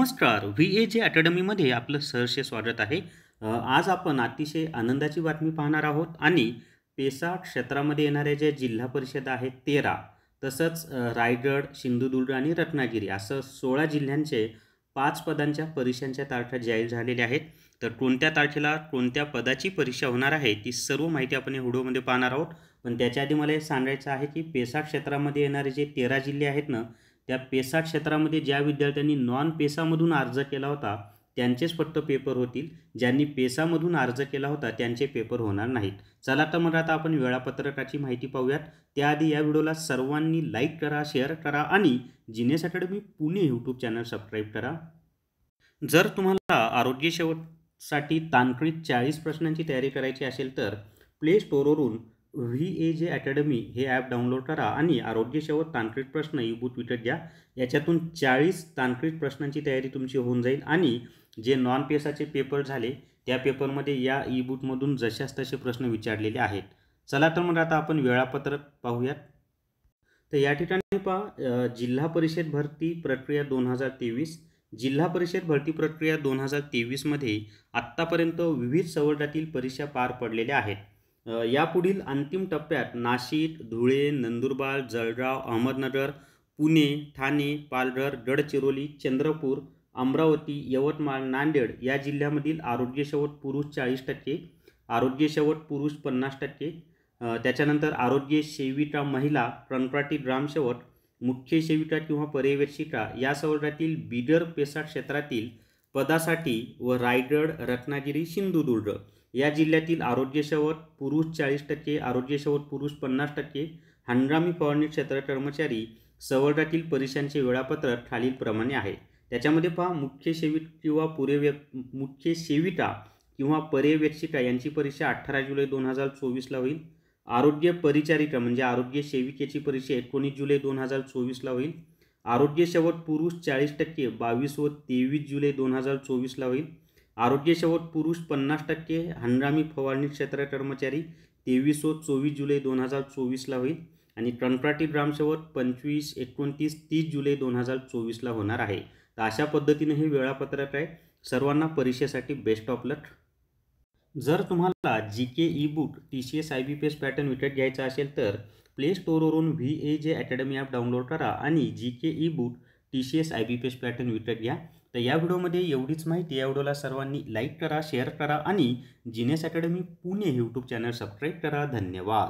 नमस्कार. VAJ अकॅडमीमध्ये आपलं सहर्ष स्वागत आहे. आज आपण अतिशय आनंदाची बातमी पाहणार आहोत आणि पेसा क्षेत्रामध्ये येणाऱ्या ज्या जिल्हा परिषद आहेत 13 तसंच रायगड, सिंधुदुर्ग आणि रत्नागिरी असं 16 जिल्ह्यांचे 5 पदांच्या परीक्षांच्या तारखा जाहीर झालेल्या आहेत. तर कोणत्या तारखेला कोणत्या पदाची परीक्षा होणार आहे ती सर्व माहिती आपण या व्हिडिओमध्ये पाहणार आहोत. पण त्याच्या आधी मला हे सांगायचं आहे की पेसा क्षेत्रामध्ये येणारे जे 13 जिल्हे आहेत ना, त्या पेसा क्षेत्रामध्ये ज्या विद्यार्थ्यांनी नॉन पेसामधून अर्ज केला होता त्यांचेच फक्त पेपर होतील. ज्यांनी पेसामधून अर्ज केला होता त्यांचे पेपर होणार नाहीत. चला तर मग आता आपण वेळापत्रकाची माहिती पाहूयात. त्याआधी या व्हिडिओला सर्वांनी लाईक करा, शेअर करा आणि genius academy Pune YouTube channel subscribe करा. जर तुम्हाला आरोग्य सेवकसाठी तांत्रिक 40 प्रश्नांची तयारी करायची असेल तर प्ले स्टोअरवरून VAJ अकॅडमी हे ॲप डाउनलोड करा आणि आरोग्य सेवक तांत्रिक प्रश्न ई-बुक विकत घ्या. याच्यातून 40 तांत्रिक प्रश्नांची तयारी तुमची होऊन जाईल आणि जे नॉन पेसाचे पेपर झाले त्या पेपरमध्ये या ई-बुकमधून जशाच तसे प्रश्न विचारलेले आहेत. चला तर मग आता आपण वेळापत्रक पाहूयात. तर या ठिकाणी पहा, जिल्हा परिषद भरती प्रक्रिया 2023. जिल्हा परिषद भरती प्रक्रिया 2023मध्ये आत्तापर्यंत विविध सवलतीतील परीक्षा पार पडलेल्या आहेत. यापुढील अंतिम टप्प्यात नाशिक, धुळे, नंदुरबार, जळगाव, अहमदनगर, पुणे, ठाणे, पालघर, गडचिरोली, चंद्रपूर, अमरावती, यवतमाळ, नांदेड या जिल्ह्यामधील आरोग्य सेवक पुरुष 40%, आरोग्य सेवक पुरुष 50%, त्याच्यानंतर आरोग्य सेविका महिला, कंत्राटी ग्रामसेवक, मुख्य सेविका किंवा पर्यवेक्षिका या सवलतीतील बिगर पेसा क्षेत्रातील पदासाठी व रायगड, रत्नागिरी, सिंधुदुर्ग या जिल्ह्यातील आरोग्य सेवक पुरुष 40%, आरोग्य सेवक पुरुष 50%, हंगामी फवारणी क्षेत्र कर्मचारी सवलतीतील परीक्षांचे वेळापत्रक खालीलप्रमाणे आहे. त्याच्यामध्ये पहा, मुख्य सेविका किंवा पर्यवेक्षिका यांची परीक्षा 18 जुलै 2024ला होईल. आरोग्य परिचारिका म्हणजे आरोग्य सेविकेची परीक्षा 19 जुलै 2024ला होईल. आरोग्य सेवक पुरुष 40% 22 व 23 जुलै 2024ला होईल. आरोग्य सेवक पुरुष 50% हंगामी फवारणी क्षेत्र कर्मचारी 23 व 24 जुलै 2024ला होईल आणि कंत्राटी ग्रामसेवक 25, 29, 30 जुलै 2024ला होणार आहे. तर अशा पद्धतीने हे वेळापत्रक आहे. सर्वांना परीक्षेसाठी बेस्ट ऑफ लक. जर तुम्हाला GK ebook TCS IBPS pattern विकत घ्यायचा असेल तर प्ले स्टोअरवरून VAJ अकॅडमी ॲप डाउनलोड करा आणि GK ebook TCS IBPS pattern विकत घ्या. तर या व्हिडिओमध्ये एवढीच माहिती. या व्हिडिओला सर्वांनी लाईक करा, शेअर करा आणि genius academy Pune YouTube channel subscribe करा. धन्यवाद.